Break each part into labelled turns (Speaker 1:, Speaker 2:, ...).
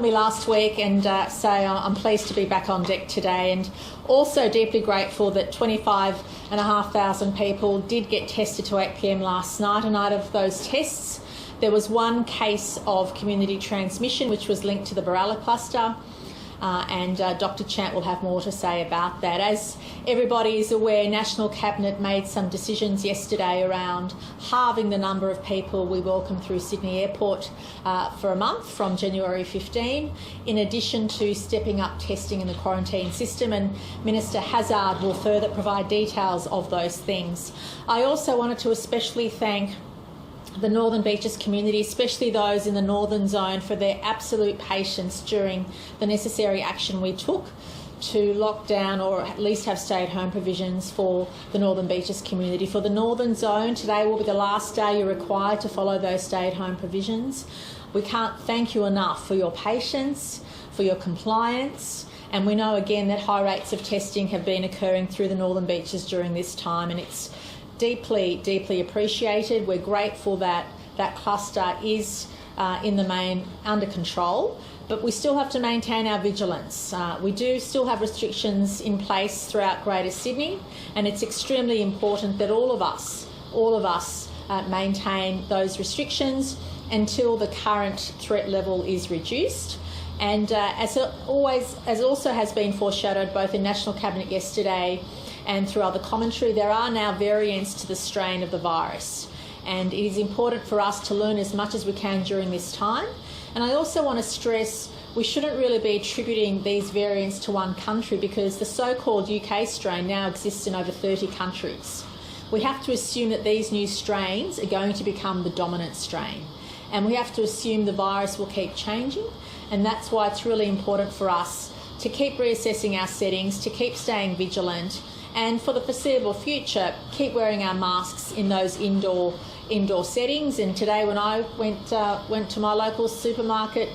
Speaker 1: me last week and say I'm pleased to be back on deck today, and also deeply grateful that 25,500 people did get tested to 8 p.m. last night, and out of those tests there was one case of community transmission which was linked to the Berejiklian cluster. And Dr. Chant will have more to say about that. As everybody is aware, National Cabinet made some decisions yesterday around halving the number of people we welcome through Sydney Airport for a month from January 15, in addition to stepping up testing in the quarantine system, and Minister Hazzard will further provide details of those things. I also wanted to especially thank the Northern Beaches community, especially those in the Northern Zone, for their absolute patience during the necessary action we took to lock down or at least have stay-at-home provisions for the Northern Beaches community. For the Northern Zone, today will be the last day you're required to follow those stay-at-home provisions. We can't thank you enough for your patience, for your compliance, and we know again that high rates of testing have been occurring through the Northern Beaches during this time, and it's deeply, deeply appreciated. We're grateful that that cluster is in the main under control, but we still have to maintain our vigilance. We do still have restrictions in place throughout Greater Sydney, and it's extremely important that all of us maintain those restrictions until the current threat level is reduced. And as also has been foreshadowed both in National Cabinet yesterday and through other commentary, there are now variants to the strain of the virus, and it is important for us to learn as much as we can during this time. And I also want to stress we shouldn't really be attributing these variants to one country, because the so-called UK strain now exists in over 30 countries. We have to assume that these new strains are going to become the dominant strain, and we have to assume the virus will keep changing, and that's why it's really important for us to keep reassessing our settings, to keep staying vigilant, and for the foreseeable future, keep wearing our masks in those indoor settings. And today when I went to my local supermarket,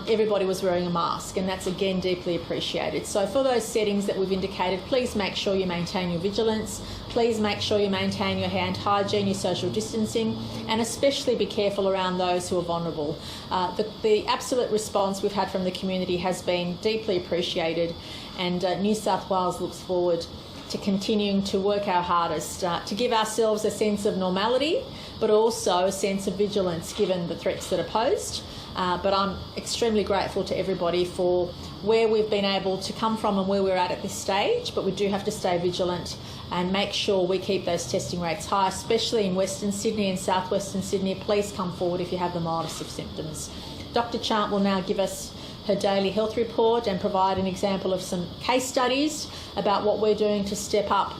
Speaker 1: everybody was wearing a mask, and that's again deeply appreciated. So for those settings that we've indicated, please make sure you maintain your vigilance, please make sure you maintain your hand hygiene, your social distancing, and especially be careful around those who are vulnerable. The absolute response we've had from the community has been deeply appreciated, and New South Wales looks forward to continuing to work our hardest to give ourselves a sense of normality, but also a sense of vigilance given the threats that are posed. But I'm extremely grateful to everybody for where we've been able to come from and where we're at this stage, but we do have to stay vigilant and make sure we keep those testing rates high, especially in Western Sydney and South Western Sydney. Please come forward if you have the mildest of symptoms. Dr. Chant will now give us her daily health report and provide an example of some case studies about what we're doing to step up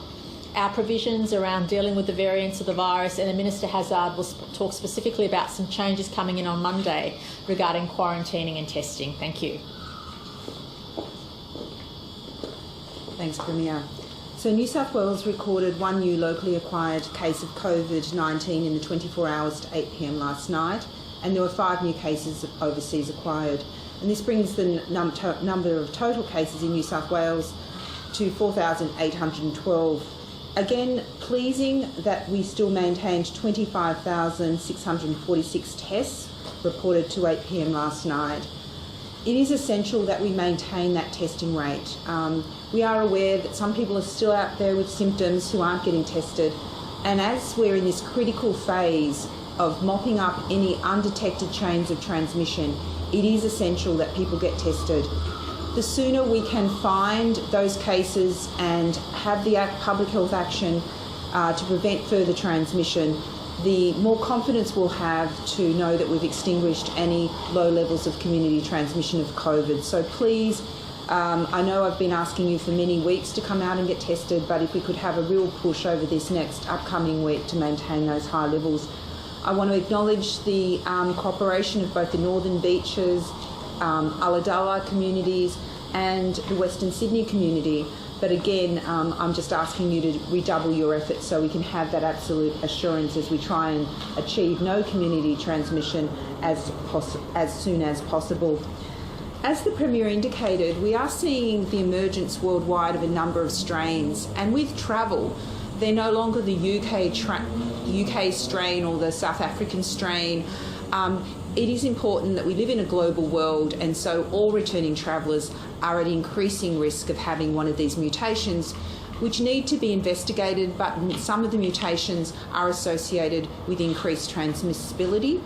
Speaker 1: our provisions around dealing with the variants of the virus, and then Minister Hazzard will talk specifically about some changes coming in on Monday regarding quarantining and testing. Thank you.
Speaker 2: Thanks, Premier. So New South Wales recorded one new locally acquired case of COVID-19 in the 24 hours to 8 p.m. last night, and there were 5 new cases overseas acquired. And this brings the number of total cases in New South Wales to 4,812. Again, pleasing that we still maintained 25,646 tests reported to 8 p.m. last night. It is essential that we maintain that testing rate. We are aware that some people are still out there with symptoms who aren't getting tested, and as we're in this critical phase of mopping up any undetected chains of transmission, it is essential that people get tested. The sooner we can find those cases and have the public health action to prevent further transmission, the more confidence we'll have to know that we've extinguished any low levels of community transmission of COVID. So please, I know I've been asking you for many weeks to come out and get tested, but if we could have a real push over this next upcoming week to maintain those high levels. I want to acknowledge the cooperation of both the Northern Beaches, Ulladulla communities and the Western Sydney community. But again, I'm just asking you to redouble your efforts so we can have that absolute assurance as we try and achieve no community transmission as soon as possible. As the Premier indicated, we are seeing the emergence worldwide of a number of strains, and with travel, they're no longer the UK strain or the South African strain. it is important that we live in a global world, and so all returning travellers are at increasing risk of having one of these mutations, which need to be investigated, but some of the mutations are associated with increased transmissibility,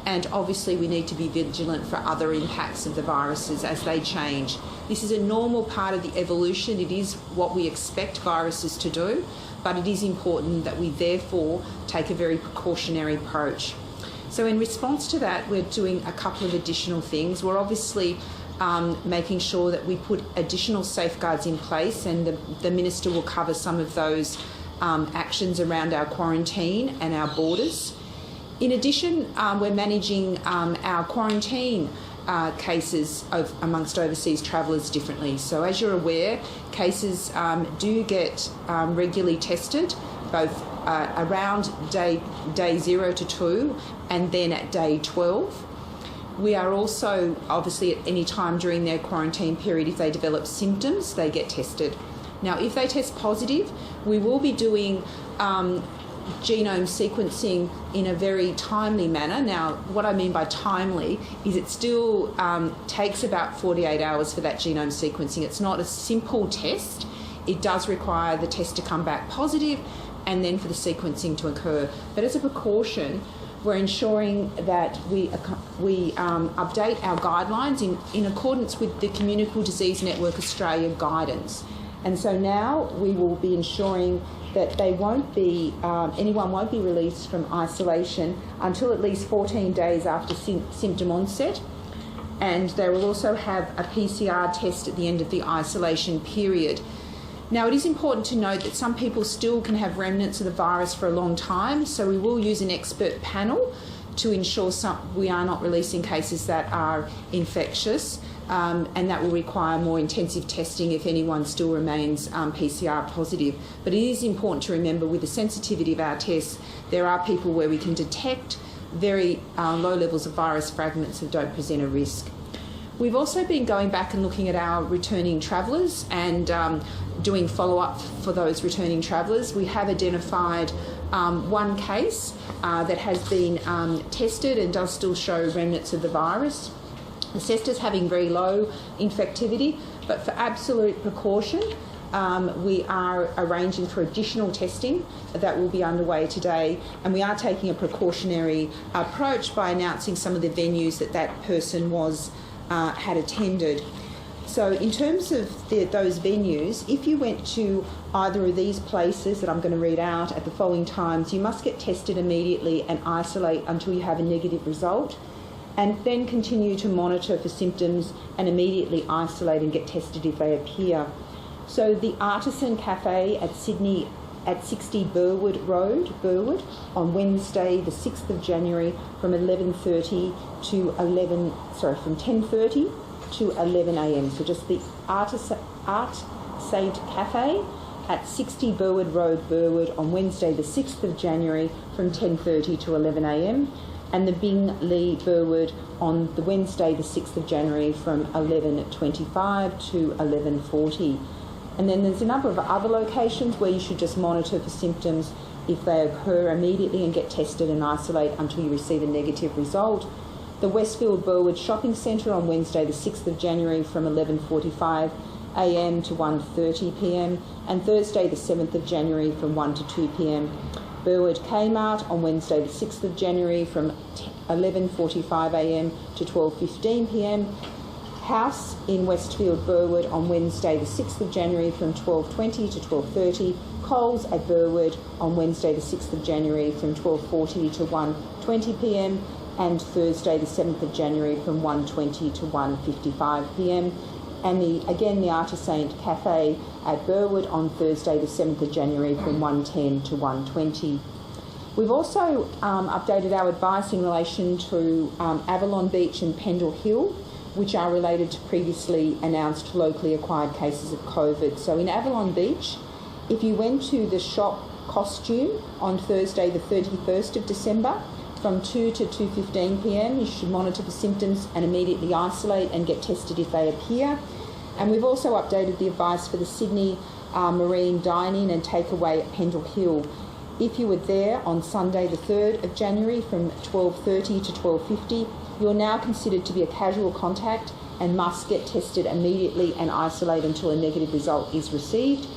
Speaker 2: and obviously we need to be vigilant for other impacts of the viruses as they change. This is a normal part of the evolution. It is what we expect viruses to do, but it is important that we therefore take a very precautionary approach. So in response to that, we're doing a couple of additional things. We're obviously making sure that we put additional safeguards in place, and the Minister will cover some of those actions around our quarantine and our borders. In addition, we're managing our quarantine cases amongst overseas travellers differently. So as you're aware, cases do get regularly tested, both around day 0 to 2 and then at day 12. We are also, obviously, at any time during their quarantine period, if they develop symptoms, they get tested. Now, if they test positive, we will be doing genome sequencing in a very timely manner. Now, what I mean by timely is it still takes about 48 hours for that genome sequencing. It's not a simple test. It does require the test to come back positive and then for the sequencing to occur. But as a precaution, we're ensuring that we update our guidelines in accordance with the Communicable Disease Network Australia guidance. And so now we will be ensuring that anyone won't be released from isolation until at least 14 days after symptom onset. And they will also have a PCR test at the end of the isolation period. Now, it is important to note that some people still can have remnants of the virus for a long time, so we will use an expert panel to ensure we are not releasing cases that are infectious, and that will require more intensive testing if anyone still remains PCR positive. But it is important to remember, with the sensitivity of our tests, there are people where we can detect very low levels of virus fragments that don't present a risk. We've also been going back and looking at our returning travellers and doing follow-up for those returning travellers. We have identified one case that has been tested and does still show remnants of the virus. Assessed as having very low infectivity, but for absolute precaution, we are arranging for additional testing that will be underway today, and we are taking a precautionary approach by announcing some of the venues that person had attended. So in terms of those venues, if you went to either of these places that I'm going to read out at the following times, you must get tested immediately and isolate until you have a negative result, and then continue to monitor for symptoms and immediately isolate and get tested if they appear. So the Artisan Cafe at Sydney at 60 Burwood Road, Burwood, on Wednesday the 6th of January from 10:30 to 11 a.m. So just the Art Saint Cafe at 60 Burwood Road, Burwood, on Wednesday the 6th of January from 10:30 to 11 a.m. and the Bing Lee Burwood on the Wednesday the 6th of January from 11:25 to 11:40. And then there's a number of other locations where you should just monitor for symptoms if they occur immediately and get tested and isolate until you receive a negative result. The Westfield Burwood Shopping Centre on Wednesday the 6th of January from 11:45 a.m. to 1:30 p.m. and Thursday the 7th of January from 1 to 2 p.m. Burwood Kmart on Wednesday the 6th of January from 11:45 a.m. to 12:15 p.m. House in Westfield Burwood on Wednesday the 6th of January from 12:20 to 12:30. Coles at Burwood on Wednesday the 6th of January from 12:40 to 1:20 p.m. and Thursday the 7th of January from 1:20 to 1:55 p.m. and the Artisan Cafe at Burwood on Thursday the 7th of January from 1:10 to 1:20. We've also updated our advice in relation to Avalon Beach and Pendle Hill, which are related to previously announced locally acquired cases of COVID. So in Avalon Beach, if you went to the shop Costume on Thursday the 31st of December from 2 to 2:15 p.m, you should monitor for symptoms and immediately isolate and get tested if they appear. And we've also updated the advice for the Sydney Marine Dine-In and Takeaway at Pendle Hill. If you were there on Sunday the 3rd of January from 12:30 to 12:50, You're now considered to be a casual contact and must get tested immediately and isolate until a negative result is received.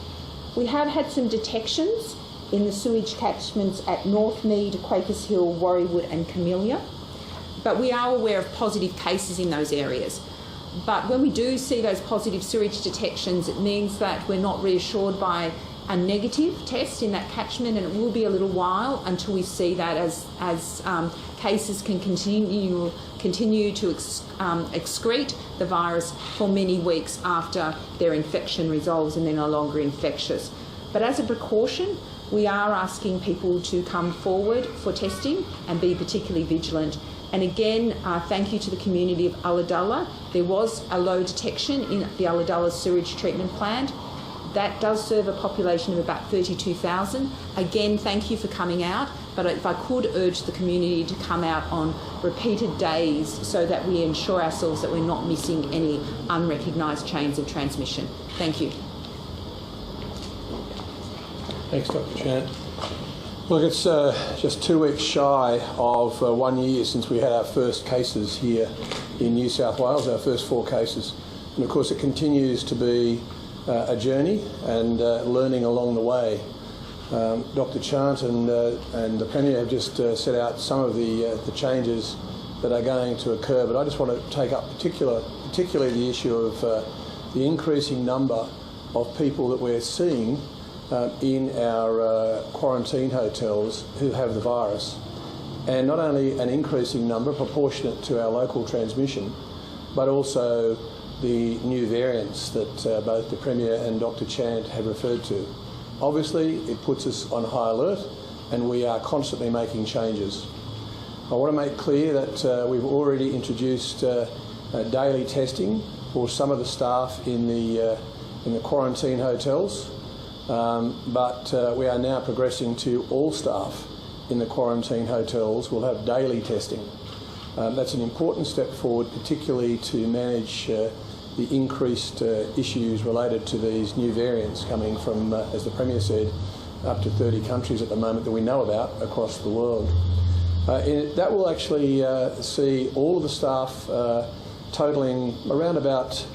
Speaker 2: We have had some detections in the sewage catchments at Northmead, Quakers Hill, Warriewood and Camellia, but we are aware of positive cases in those areas. But when we do see those positive sewage detections, it means that we're not reassured by a negative test in that catchment, and it will be a little while until we see that as cases can continue to excrete the virus for many weeks after their infection resolves and they're no longer infectious. But as a precaution, we are asking people to come forward for testing and be particularly vigilant. And again, thank you to the community of Ulladulla. There was a low detection in the Ulladulla sewage treatment plant. That does serve a population of about 32,000. Again, thank you for coming out, but if I could urge the community to come out on repeated days so that we ensure ourselves that we're not missing any unrecognised chains of transmission. Thank you.
Speaker 3: Thanks, Dr. Chant. Look, it's just 2 weeks shy of 1 year since we had our first cases here in New South Wales, our first 4 cases. And of course it continues to be a journey and learning along the way. Dr. Chant and the Premier have just set out some of the changes that are going to occur, but I just want to take up particularly the issue of the increasing number of people that we're seeing in our quarantine hotels who have the virus, and not only an increasing number proportionate to our local transmission, but also the new variants that both the Premier and Dr. Chant have referred to. Obviously, it puts us on high alert, and we are constantly making changes. I want to make clear that we've already introduced daily testing for some of the staff in the quarantine hotels, but we are now progressing to all staff in the quarantine hotels will have daily testing. That's an important step forward, particularly to manage the increased issues related to these new variants coming from, as the Premier said, up to 30 countries at the moment that we know about across the world. That will actually see all of the staff totalling around about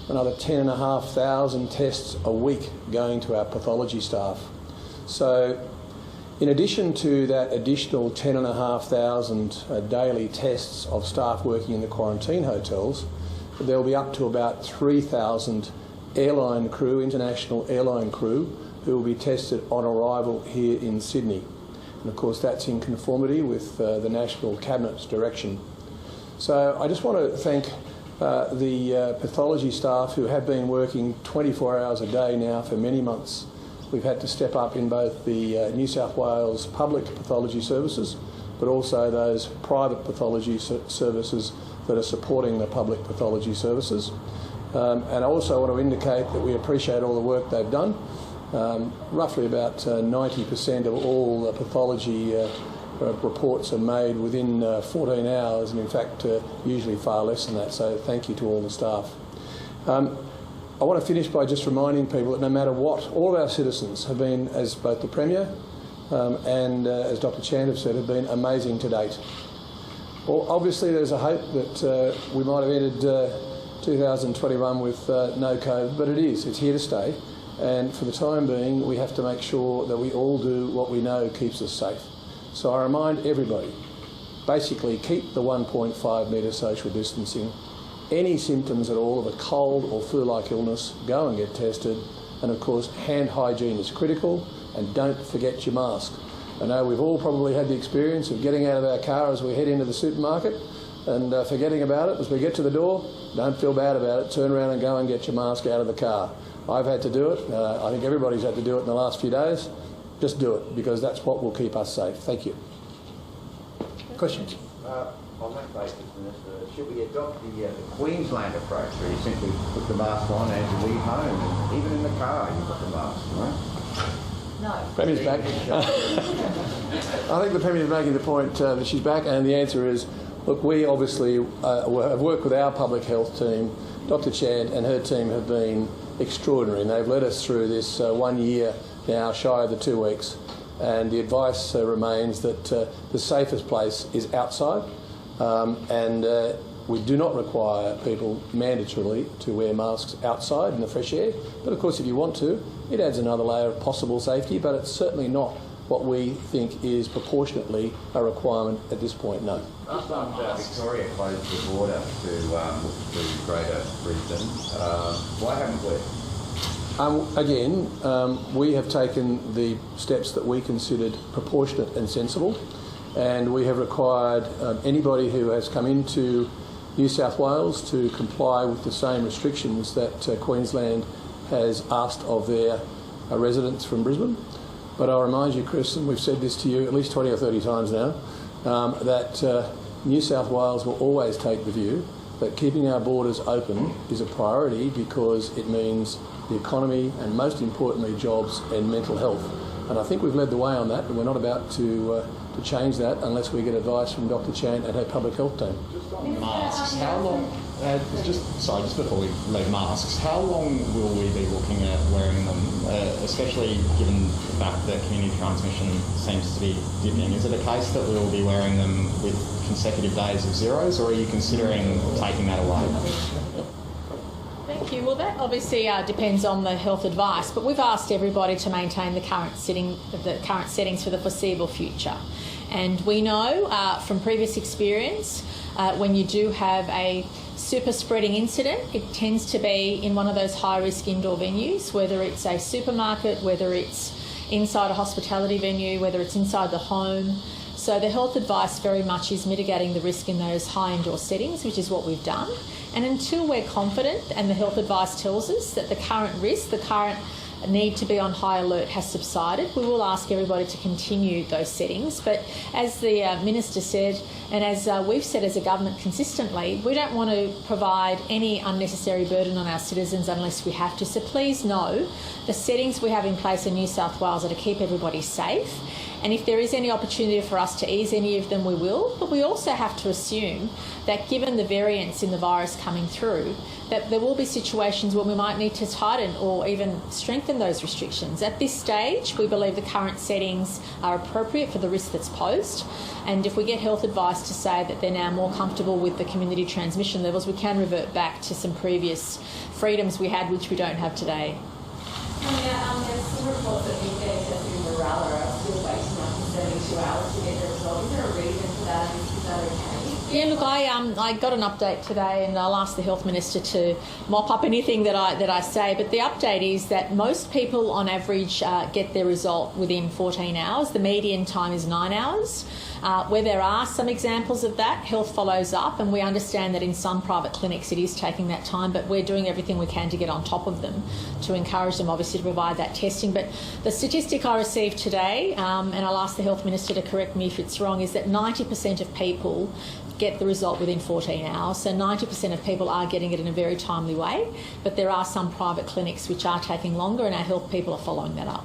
Speaker 3: another 10,500 tests a week going to our pathology staff. So in addition to that additional 10,500 daily tests of staff working in the quarantine hotels, there will be up to about 3,000 airline crew, international airline crew, who will be tested on arrival here in Sydney. And of course that's in conformity with the National Cabinet's direction. So I just want to thank the pathology staff who have been working 24 hours a day now for many months. We've had to step up in both the New South Wales public pathology services, but also those private pathology services that are supporting the public pathology services. And I also want to indicate that we appreciate all the work they've done. Roughly about 90% of all pathology reports are made within 14 hours, and in fact usually far less than that, so thank you to all the staff. I want to finish by just reminding people that no matter what, all of our citizens have been, as both the Premier and as Dr. Chant have said, have been amazing to date. Well, obviously there's a hope that we might have ended 2021 with no COVID, but it's here to stay, and for the time being we have to make sure that we all do what we know keeps us safe. So I remind everybody, basically keep the 1.5 metre social distancing. Any symptoms at all of a cold or flu-like illness, go and get tested. And of course, hand hygiene is critical, and don't forget your mask. I know we've all probably had the experience of getting out of our car as we head into the supermarket and forgetting about it as we get to the door. Don't feel bad about it. Turn around and go and get your mask out of the car. I've had to do it. I think everybody's had to do it in the last few days. Just do it, because that's what will keep us safe. Thank you. Questions?
Speaker 4: On that basis, Minister, should we adopt the Queensland approach, where you simply put the mask on as you leave home, and even in the car you put the mask, right?
Speaker 1: No.
Speaker 3: Premier's back. I think the Premier's making the point that she's back, and the answer is, look, we obviously have worked with our public health team. Dr. Chant and her team have been extraordinary, and they've led us through this 1 year now, shy of the 2 weeks, and the advice remains that the safest place is outside. We do not require people mandatorily to wear masks outside in the fresh air, but of course if you want to, it adds another layer of possible safety, but it's certainly not what we think is proportionately a requirement at this point, no.
Speaker 4: Last time Victoria closed the border to Greater Brisbane, why haven't we?
Speaker 3: We have taken the steps that we considered proportionate and sensible, and we have required anybody who has come into New South Wales to comply with the same restrictions that Queensland has asked of their residents from Brisbane. But I'll remind you, Chris, and we've said this to you at least 20 or 30 times now, that New South Wales will always take the view that keeping our borders open is a priority because it means the economy and, most importantly, jobs and mental health. And I think we've led the way on that, and we're not about to change that unless we get advice from Dr. Chant and her public health team.
Speaker 5: Masks, how long, just before we leave masks, how long will we be looking at wearing them, especially given the fact that community transmission seems to be dipping? Is it a case that we will be wearing them with consecutive days of zeros, or are you considering taking that away?
Speaker 1: Thank you. Well, that obviously depends on the health advice, but we've asked everybody to maintain the current settings for the foreseeable future. And we know from previous experience, when you do have a super spreading incident, it tends to be in one of those high-risk indoor venues, whether it's a supermarket, whether it's inside a hospitality venue, whether it's inside the home. So the health advice very much is mitigating the risk in those high indoor settings, which is what we've done. And until we're confident and the health advice tells us that the current risk, the current need to be on high alert has subsided, we will ask everybody to continue those settings. But as the Minister said, and as we've said as a government consistently, we don't want to provide any unnecessary burden on our citizens unless we have to. So please know the settings we have in place in New South Wales are to keep everybody safe. And if there is any opportunity for us to ease any of them, we will. But we also have to assume that given the variants in the virus coming through, that there will be situations where we might need to tighten or even strengthen those restrictions. At this stage, we believe the current settings are appropriate for the risk that's posed. And if we get health advice to say that they're now more comfortable with the community transmission levels, we can revert back to some previous freedoms we had, which we don't have today.
Speaker 6: There's some reports that these days have been Morella are still waiting up to 72 hours to get their result. Is there a reason for that? Is that okay?
Speaker 1: Yeah, look, I got an update today, and I'll ask the Health Minister to mop up anything that I say. But the update is that most people, on average, get their result within 14 hours. The median time is 9 hours. Where there are some examples of that, health follows up, and we understand that in some private clinics it is taking that time, but we're doing everything we can to get on top of them, to encourage them obviously to provide that testing. But the statistic I received today, and I'll ask the Health Minister to correct me if it's wrong, is that 90% of people get the result within 14 hours. So 90% of people are getting it in a very timely way, but there are some private clinics which are taking longer, and our health people are following that up.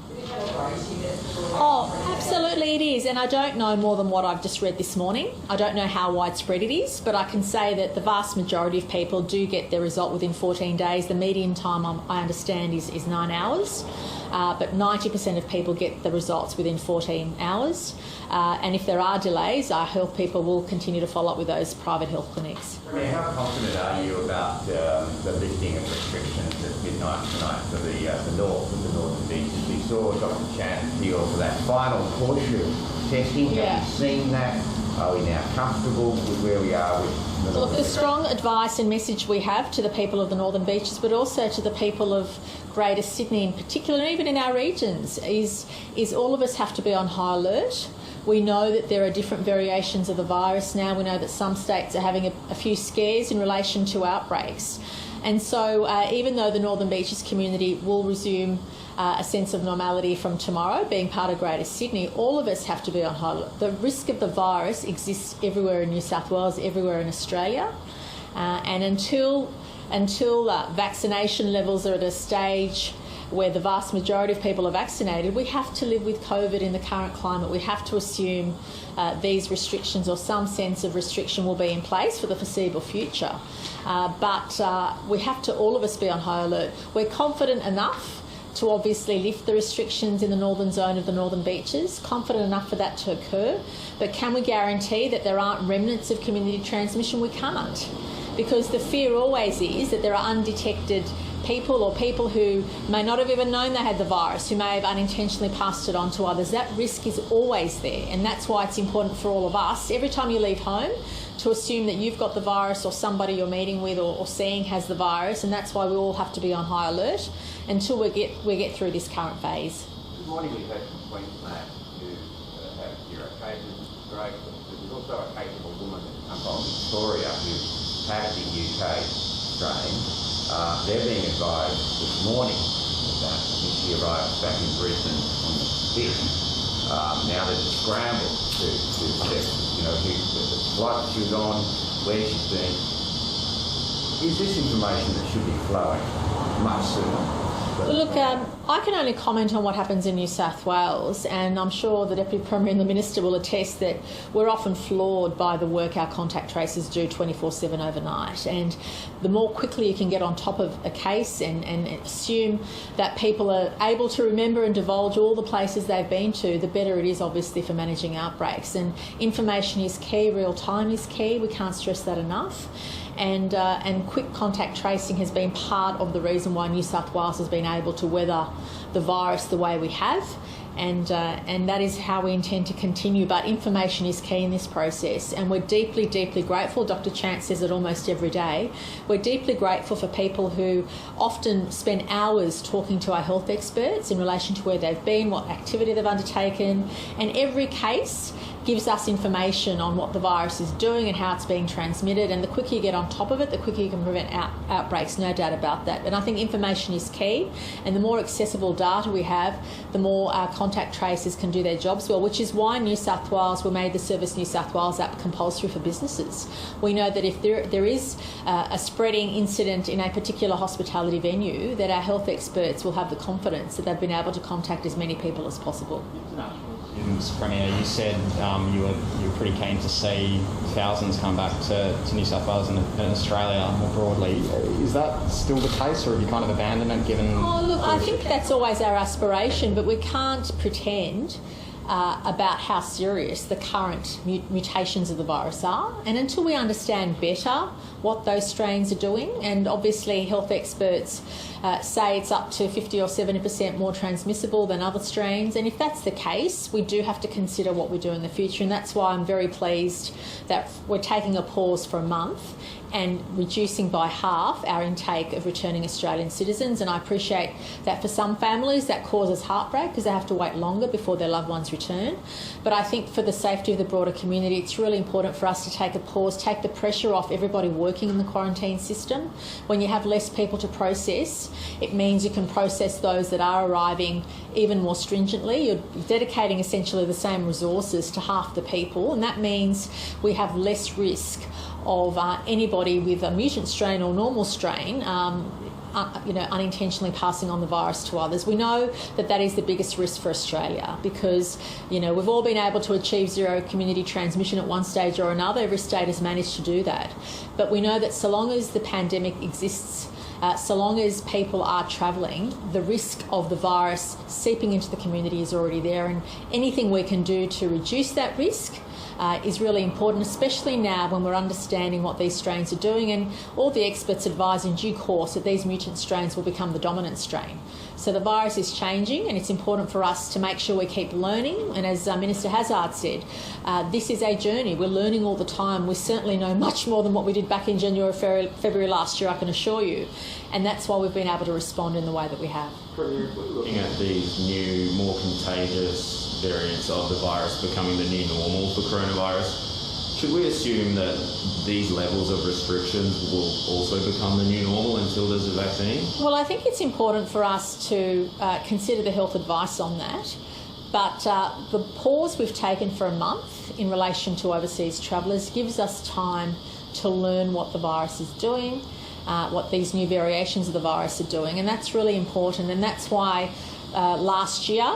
Speaker 1: Oh, absolutely it is. And I don't know more than what I've just read this morning. I don't know how widespread it is, but I can say that the vast majority of people do get their result within 14 days. The median time, I understand, is 9 hours. But 90% of people get the results within 14 hours. And if there are delays, our health people will continue to follow up with those private health clinics.
Speaker 4: How confident are you about the lifting of restrictions at midnight tonight for the northern beaches? We saw Dr. Chant appeal for that final push of testing. Have you seen that? Are we now comfortable with where we are with the
Speaker 1: Look, the strong advice and message we have to the people of the northern beaches, but also to the people of Greater Sydney in particular, and even in our regions, is all of us have to be on high alert. We know that there are different variations of the virus now. We know that some states are having a few scares in relation to outbreaks. And so even though the Northern Beaches community will resume a sense of normality from tomorrow, being part of Greater Sydney, all of us have to be on high alert. The risk of the virus exists everywhere in New South Wales, everywhere in Australia. And until vaccination levels are at a stage where the vast majority of people are vaccinated, we have to live with COVID in the current climate. We have to assume these restrictions or some sense of restriction will be in place for the foreseeable future. But we have to, all of us, be on high alert. We're confident enough to obviously lift the restrictions in the northern zone of the Northern Beaches, confident enough for that to occur. But can we guarantee that there aren't remnants of community transmission? We can't, because the fear always is that there are undetected people or people who may not have even known they had the virus, who may have unintentionally passed it on to others. That risk is always there, and that's why it's important for all of us, every time you leave home, to assume that you've got the virus or somebody you're meeting with or seeing has the virus, and that's why we all have to be on high alert until we get through this current phase.
Speaker 4: This morning we heard from Queensland who have 0 cases, great, but there's also a case of a woman from Victoria who had the UK strain. They're being advised this morning that I think she arrived back in Brisbane on the 5th. Now there's a scramble to check, the flight she was on, where she's been. Is this information that should be flowing much sooner?
Speaker 1: Look, I can only comment on what happens in New South Wales, and I'm sure the Deputy Premier and the Minister will attest that we're often floored by the work our contact tracers do 24/7 overnight. And the more quickly you can get on top of a case and assume that people are able to remember and divulge all the places they've been to, the better it is obviously for managing outbreaks. And information is key, real time is key, we can't stress that enough. And quick contact tracing has been part of the reason why New South Wales has been able to weather the virus the way we have, and that is how we intend to continue. But information is key in this process, and we're deeply, deeply grateful. Dr. Chant says it almost every day. We're deeply grateful for people who often spend hours talking to our health experts in relation to where they've been, what activity they've undertaken, and every case gives us information on what the virus is doing and how it's being transmitted, and the quicker you get on top of it, the quicker you can prevent outbreaks, no doubt about that. And I think information is key, and the more accessible data we have, the more our contact tracers can do their jobs well, which is why New South Wales, we made the Service New South Wales app compulsory for businesses. We know that if there is a spreading incident in a particular hospitality venue, that our health experts will have the confidence that they've been able to contact as many people as possible.
Speaker 5: Mr. Premier, you said you were pretty keen to see thousands come back to New South Wales and Australia more broadly. Is that still the case, or have you kind of abandoned it given...
Speaker 1: Oh, look, I think that's always our aspiration, but we can't pretend about how serious the current mutations of the virus are. And until we understand better what those strains are doing, and obviously health experts say it's up to 50 or 70% more transmissible than other strains, and if that's the case, we do have to consider what we do in the future, and that's why I'm very pleased that we're taking a pause for a month and reducing by half our intake of returning Australian citizens. And I appreciate that for some families that causes heartbreak because they have to wait longer before their loved ones return. But I think for the safety of the broader community, it's really important for us to take a pause, take the pressure off everybody working in the quarantine system. When you have less people to process, it means you can process those that are arriving even more stringently. You're dedicating essentially the same resources to half the people, and that means we have less risk of anybody with a mutant strain or normal strain unintentionally passing on the virus to others. We know that that is the biggest risk for Australia because, we've all been able to achieve zero community transmission at one stage or another. Every state has managed to do that. But we know that so long as the pandemic exists, so long as people are travelling, the risk of the virus seeping into the community is already there, and anything we can do to reduce that risk is really important, especially now when we're understanding what these strains are doing, and all the experts advise in due course that these mutant strains will become the dominant strain. So the virus is changing, and it's important for us to make sure we keep learning, and as Minister Hazzard said, this is a journey. We're learning all the time. We certainly know much more than what we did back in January, February last year, I can assure you, and that's why we've been able to respond in the way that we have.
Speaker 7: Looking at these new, more contagious variants of the virus becoming the new normal for coronavirus, should we assume that these levels of restrictions will also become the new normal until there's a vaccine?
Speaker 1: Well, I think it's important for us to consider the health advice on that. But the pause we've taken for a month in relation to overseas travellers gives us time to learn what the virus is doing, what these new variations of the virus are doing, and that's really important. And that's why last year,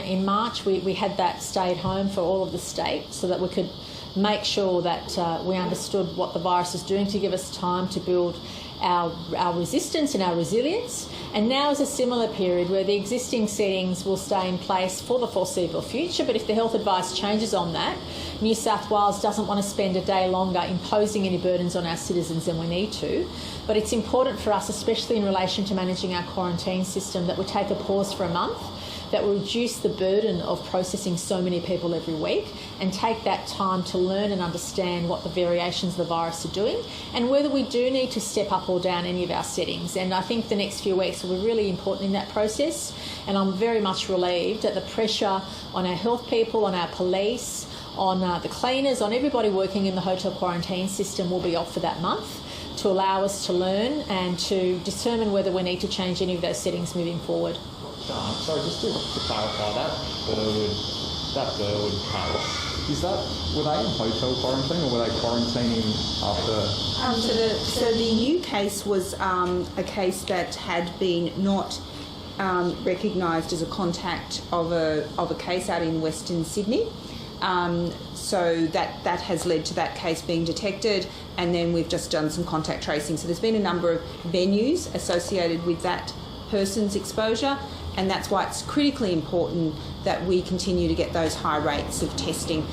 Speaker 1: in March, we had that stay at home for all of the states so that we could make sure that we understood what the virus is doing, to give us time to build our resistance and our resilience. And now is a similar period where the existing settings will stay in place for the foreseeable future, but if the health advice changes on that, New South Wales doesn't want to spend a day longer imposing any burdens on our citizens than we need to. But it's important for us, especially in relation to managing our quarantine system, that we take a pause for a month, that will reduce the burden of processing so many people every week, and take that time to learn and understand what the variations of the virus are doing and whether we do need to step up or down any of our settings. And I think the next few weeks will be really important in that process, and I'm very much relieved that the pressure on our health people, on our police, on the cleaners, on everybody working in the hotel quarantine system will be off for that month, to allow us to learn and to determine whether we need to change any of those settings moving forward.
Speaker 5: Sorry, just to clarify that Burwood house, were they in hotel quarantine or were they quarantining after?
Speaker 2: So the new case was a case that had been not recognised as a contact of a case out in Western Sydney. So that has led to that case being detected, and then we've just done some contact tracing. So there's been a number of venues associated with that person's exposure, and that's why it's critically important that we continue to get those high rates of testing.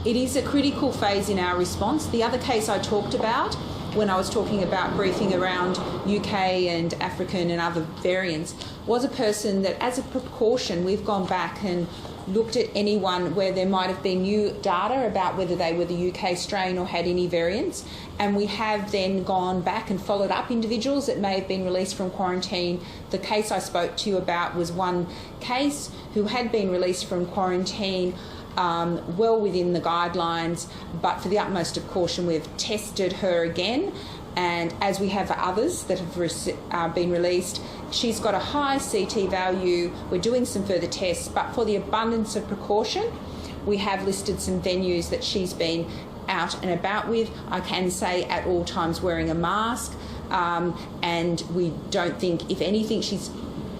Speaker 2: It is a critical phase in our response. The other case I talked about when I was talking about briefing around UK and African and other variants was a person that, as a precaution, we've gone back and looked at anyone where there might have been new data about whether they were the UK strain or had any variants, and we have then gone back and followed up individuals that may have been released from quarantine. The case I spoke to you about was one case who had been released from quarantine well within the guidelines, but for the utmost of caution we've tested her again, and as we have others that have been released, she's got a high CT value. We're doing some further tests, but for the abundance of precaution, we have listed some venues that she's been out and about with. I can say at all times wearing a mask, and we don't think, if anything, she's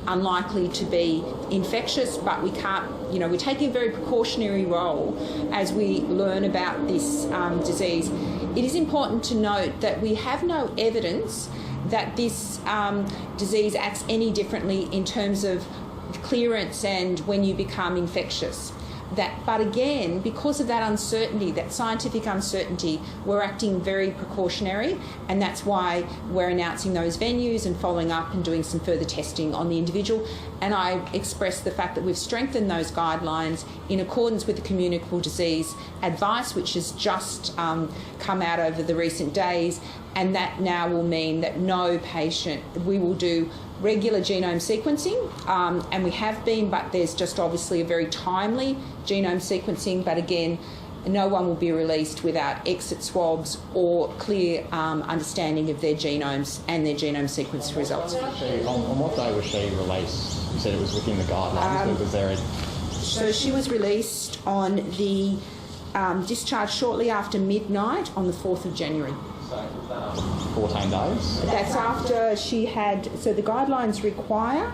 Speaker 2: unlikely to be infectious, but we can't, we're taking a very precautionary role as we learn about this disease. It is important to note that we have no evidence that this disease acts any differently in terms of clearance and when you become infectious. But again, because of that uncertainty, that scientific uncertainty, we're acting very precautionary, and that's why we're announcing those venues and following up and doing some further testing on the individual. And I express the fact that we've strengthened those guidelines in accordance with the communicable disease advice, which has just come out over the recent days, and that now will mean that no patient, we will do regular genome sequencing, and we have been, but there's just obviously a very timely genome sequencing, but again, no one will be released without exit swabs or clear understanding of their genomes and their genome sequence results.
Speaker 5: On what day was she released? You said it was within the guidelines, but was there a...
Speaker 2: So she was released on the discharge shortly after midnight on the 4th of January.
Speaker 5: 14 days?
Speaker 2: That's after she had, so the guidelines require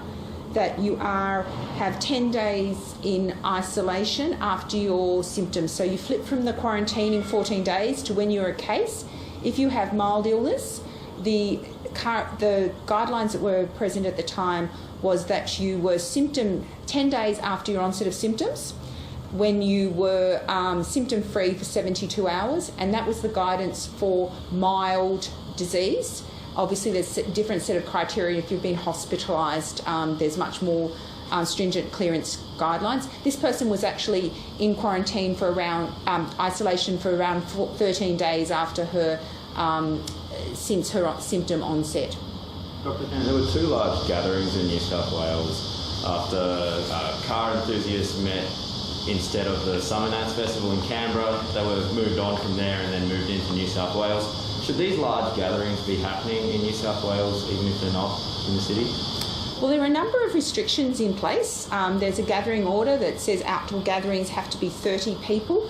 Speaker 2: that you have 10 days in isolation after your symptoms. So you flip from the quarantining 14 days to when you're a case. If you have mild illness, the guidelines that were present at the time was that you were 10 days after your onset of symptoms, when you were symptom-free for 72 hours, and that was the guidance for mild disease. Obviously, there's a different set of criteria. If you've been hospitalised, there's much more stringent clearance guidelines. This person was actually in quarantine for around isolation for around 13 days after her since her symptom onset.
Speaker 7: Dr. Chan, there were 2 large gatherings in New South Wales after car enthusiasts met. Instead of the Summer Nats Festival in Canberra, they were moved on from there and then moved into New South Wales. Should these large gatherings be happening in New South Wales, even if they're not in the city?
Speaker 2: Well, there are a number of restrictions in place. There's a gathering order that says outdoor gatherings have to be 30 people.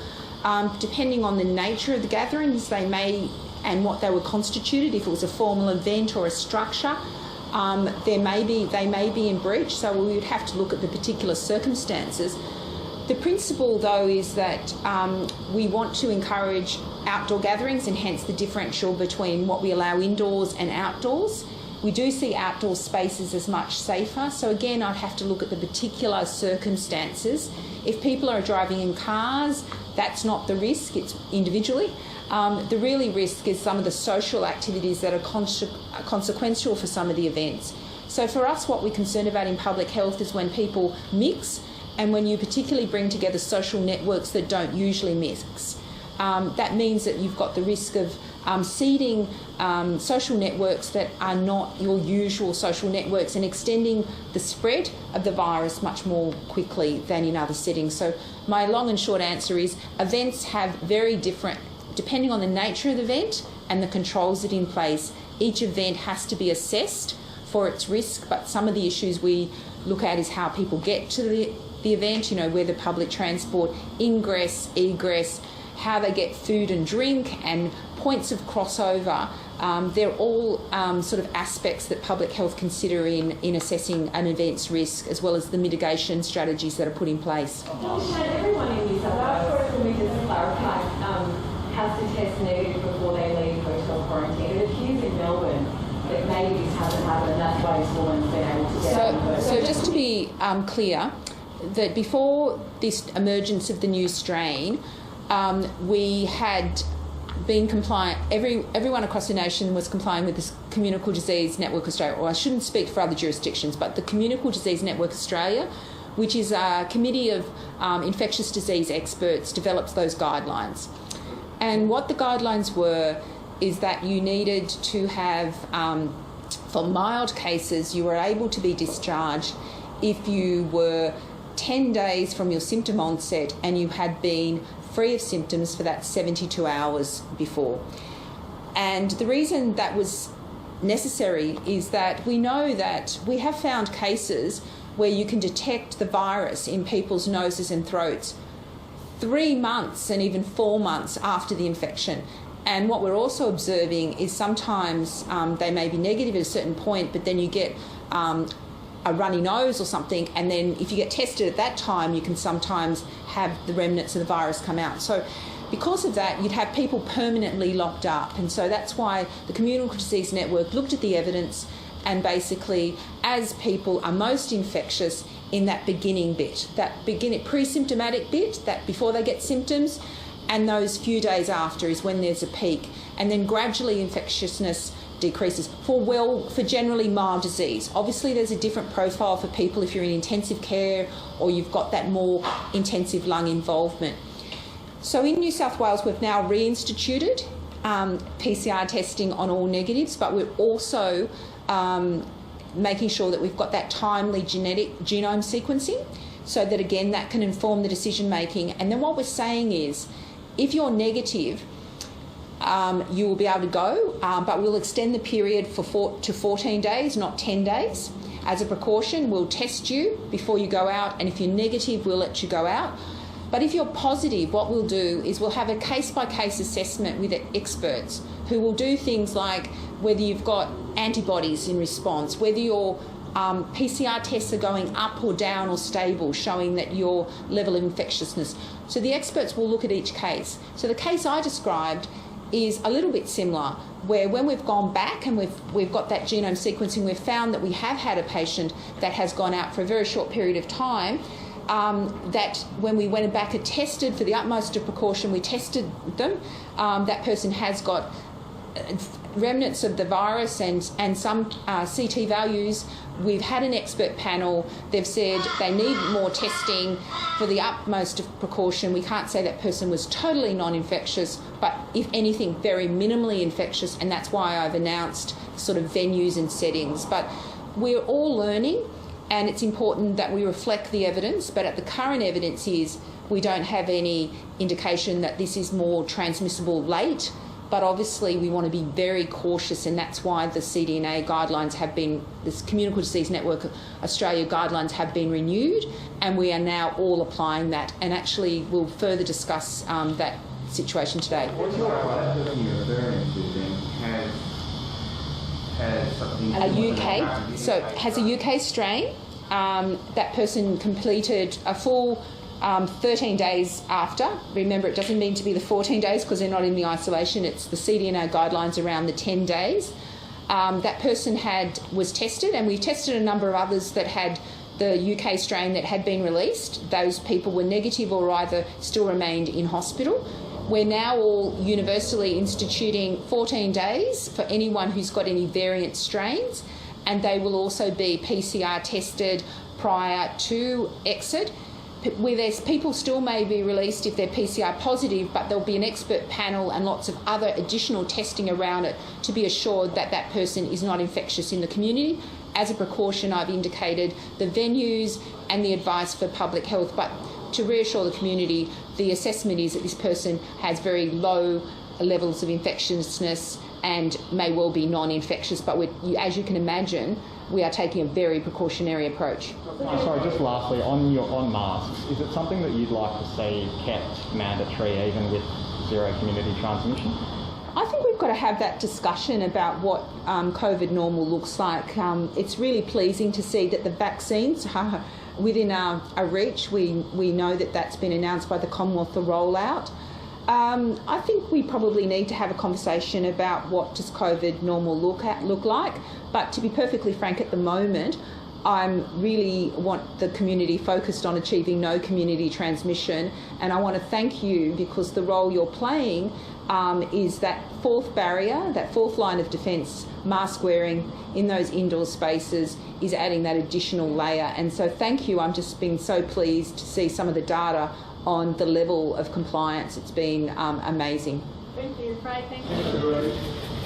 Speaker 2: Depending on the nature of the gatherings, they may, and what they were constituted, if it was a formal event or a structure, they may be in breach, so we would have to look at the particular circumstances. The principle, though, is that we want to encourage outdoor gatherings, and hence the differential between what we allow indoors and outdoors. We do see outdoor spaces as much safer. So again, I'd have to look at the particular circumstances. If people are driving in cars, that's not the risk, it's individually. The really risk is some of the social activities that are consequential for some of the events. So for us, what we're concerned about in public health is when people mix, and when you particularly bring together social networks that don't usually mix. That means that you've got the risk of seeding social networks that are not your usual social networks and extending the spread of the virus much more quickly than in other settings. So my long and short answer is events have very different, depending on the nature of the event and the controls that are in place, each event has to be assessed for its risk, but some of the issues we look at is how people get to the event, whether public transport, ingress, egress, how they get food and drink, and points of crossover. They're all sort of aspects that public health consider in assessing an event's risk, as well as the mitigation strategies that are put in place.
Speaker 6: Everyone in New South Wales, can we just clarify, has to test negative before they leave hotel quarantine? It appears in Melbourne that maybe this hasn't happened, and that's why this woman's been able to get
Speaker 2: So just to be clear, that before this emergence of the new strain, we had been compliant, everyone across the nation was complying with this Communicable Disease Network Australia, or I shouldn't speak for other jurisdictions, but the Communicable Disease Network Australia, which is a committee of infectious disease experts, develops those guidelines. And what the guidelines were is that you needed to have, for mild cases, you were able to be discharged if you were 10 days from your symptom onset and you had been free of symptoms for that 72 hours before. And the reason that was necessary is that we know that we have found cases where you can detect the virus in people's noses and throats 3 months and even 4 months after the infection. And what we're also observing is sometimes they may be negative at a certain point, but then you get a runny nose or something, and then if you get tested at that time, you can sometimes have the remnants of the virus come out. So because of that, you'd have people permanently locked up. And so that's why the Communicable Disease Network looked at the evidence, and basically, as people are most infectious in that beginning bit, that pre-symptomatic bit, that before they get symptoms, and those few days after is when there's a peak. And then gradually infectiousness decreases for generally mild disease. Obviously there's a different profile for people if you're in intensive care or you've got that more intensive lung involvement. So in New South Wales we've now reinstituted PCR testing on all negatives, but we're also making sure that we've got that timely genetic genome sequencing, so that again that can inform the decision making. And then what we're saying is, if you're negative, you will be able to go, but we'll extend the period to 14 days, not 10 days. As a precaution, we'll test you before you go out, and if you're negative, we'll let you go out. But if you're positive, what we'll do is we'll have a case-by-case assessment with experts who will do things like whether you've got antibodies in response, whether your PCR tests are going up or down or stable, showing that your level of infectiousness. So the experts will look at each case. So the case I described is a little bit similar, where when we've gone back and we've got that genome sequencing, we've found that we have had a patient that has gone out for a very short period of time, that when we went back and tested for the utmost of precaution, we tested them, that person has got remnants of the virus and some CT values. We've had an expert panel. They've said they need more testing for the utmost of precaution. We can't say that person was totally non-infectious, but if anything, very minimally infectious, and that's why I've announced sort of venues and settings. But we're all learning, and it's important that we reflect the evidence, but at the current evidence is we don't have any indication that this is more transmissible late. But obviously we want to be very cautious, and that's why the CDNA guidelines have been, this Communicable Disease Network Australia guidelines have been renewed, and we are now all applying that, and actually we'll further discuss that situation today.
Speaker 4: What's your experience has something
Speaker 2: has a UK strain. That person completed a full 13 days after. Remember, it doesn't mean to be the 14 days because they're not in the isolation. It's the CDNO guidelines around the 10 days. That person was tested, and we tested a number of others that had the UK strain that had been released. Those people were negative or either still remained in hospital. We're now all universally instituting 14 days for anyone who's got any variant strains, and they will also be PCR tested prior to exit. Where there's people still may be released if they're PCR positive, but there'll be an expert panel and lots of other additional testing around it to be assured that that person is not infectious in the community. As a precaution, I've indicated the venues and the advice for public health, but to reassure the community, the assessment is that this person has very low levels of infectiousness and may well be non-infectious, but as you can imagine, we are taking a very precautionary approach.
Speaker 5: Sorry, just lastly, on masks, is it something that you'd like to see kept mandatory even with zero community transmission?
Speaker 2: I think we've got to have that discussion about what COVID normal looks like. It's really pleasing to see that the vaccines are within our reach. We know that that's been announced by the Commonwealth, the rollout. I think we probably need to have a conversation about what does COVID normal look like. But to be perfectly frank, at the moment, I really want the community focused on achieving no community transmission, and I want to thank you because the role you're playing is that fourth barrier, that fourth line of defence. Mask wearing in those indoor spaces is adding that additional layer, and so thank you. I'm just been so pleased to see some of the data on the level of compliance. It's been amazing.
Speaker 1: Thank you, Fred. Thank you.